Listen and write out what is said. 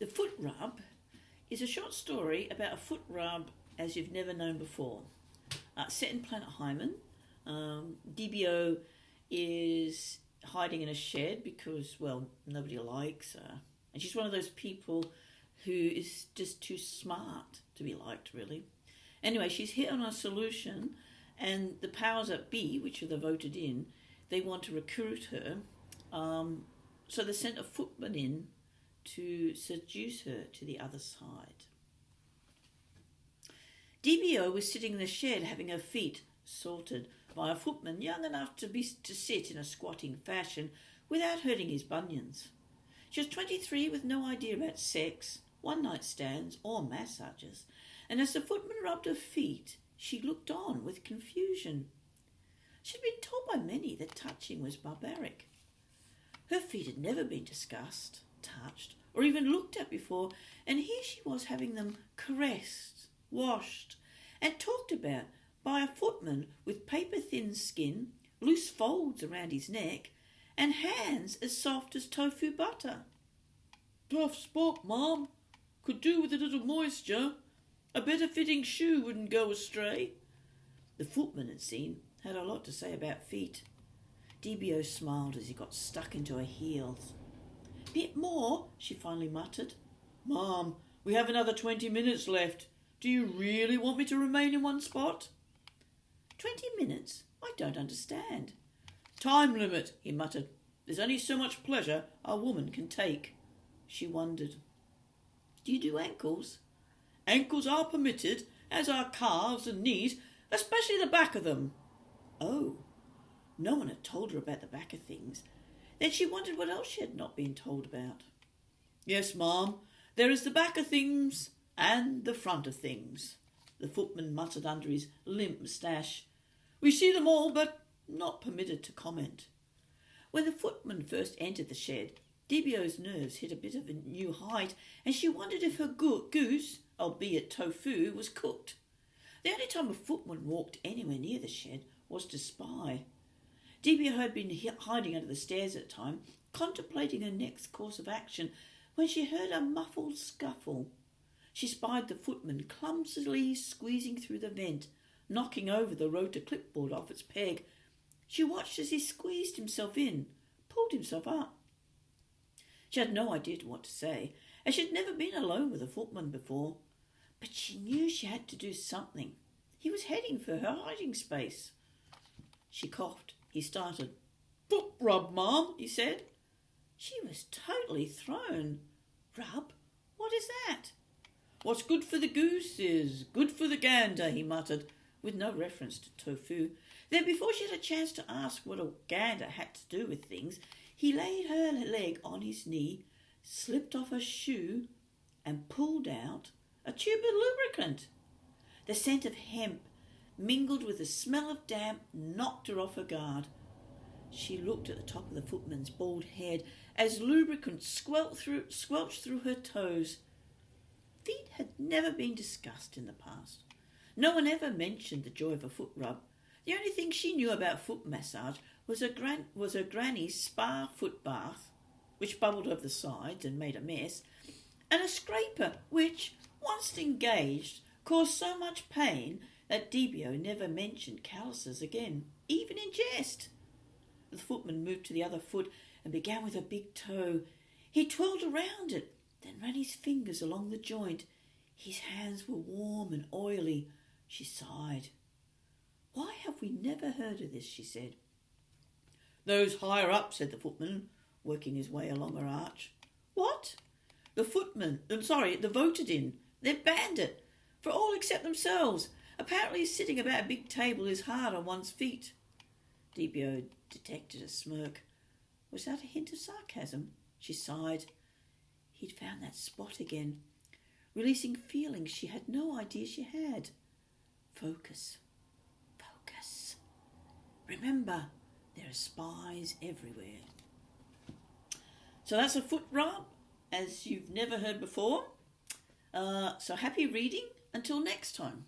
The Foot Rub is a short story about a foot rub as you've never known before. Set in Planet Hyman. DBO is hiding in a shed because, well, nobody likes her. And she's one of those people who is just too smart to be liked, really. Anyway, she's hit on a solution, and the powers that be, which are the voted in, they want to recruit her. So they sent a footman in to seduce her to the other side. DBO was sitting in the shed having her feet sorted by a footman young enough to sit in a squatting fashion without hurting his bunions. She was 23 with no idea about sex, one-night stands or massages, and as the footman rubbed her feet, she looked on with confusion. She'd been told by many that touching was barbaric. Her feet had never been discussed, touched, or even looked at before, and here she was having them caressed, washed, and talked about by a footman with paper-thin skin, loose folds around his neck, and hands as soft as tofu butter. "Tough spot, Mum. Could do with a little moisture. A better fitting shoe wouldn't go astray." The footman, it seemed, had a lot to say about feet. DBO smiled as he got stuck into her heels. "Bit more," she finally muttered. "Mum, we have another 20 minutes left. Do you really want me to remain in one spot?" 20 minutes? I don't understand." "Time limit," he muttered. "There's only so much pleasure a woman can take." She wondered. "Do you do ankles?" "Ankles are permitted, as are calves and knees, especially the back of them." Oh, no one had told her about the back of things. Then she wondered what else she had not been told about. "Yes, ma'am, there is the back of things and the front of things," the footman muttered under his limp moustache. "We see them all, but not permitted to comment." When the footman first entered the shed, DBO's nerves hit a bit of a new height, and she wondered if her goose, albeit tofu, was cooked. The only time a footman walked anywhere near the shed was to spy. DBO had been hiding under the stairs at the time, contemplating her next course of action, when she heard a muffled scuffle. She spied the footman clumsily squeezing through the vent, knocking over the rotor clipboard off its peg. She watched as he squeezed himself in, pulled himself up. She had no idea what to say, as she had never been alone with a footman before. But she knew she had to do something. He was heading for her hiding space. She coughed. He started. "Foot rub, Mum," he said. She was totally thrown. "Rub? What is that?" "What's good for the goose is good for the gander," he muttered, with no reference to tofu. Then, before she had a chance to ask what a gander had to do with things, he laid her leg on his knee, slipped off her shoe, and pulled out a tube of lubricant. The scent of hemp, mingled with the smell of damp, knocked her off her guard. She looked at the top of the footman's bald head as lubricant squelched through her toes. Feet had never been discussed in the past. No one ever mentioned the joy of a foot rub. The only thing she knew about foot massage was her granny's spa foot bath, which bubbled over the sides and made a mess, and a scraper which, once engaged, caused so much pain that DBO never mentioned calluses again, even in jest. The footman moved to the other foot and began with her big toe. He twirled around it, then ran his fingers along the joint. His hands were warm and oily. She sighed. "Why have we never heard of this?" she said. "Those higher up," said the footman, working his way along her arch. "What?" The voted in. They've banned it, for all except themselves. Apparently sitting about a big table is hard on one's feet." DBO detected a smirk. Was that a hint of sarcasm? She sighed. He'd found that spot again, releasing feelings she had no idea she had. Focus. Focus. Remember, there are spies everywhere. So that's a foot rub, as you've never heard before. So happy reading. Until next time.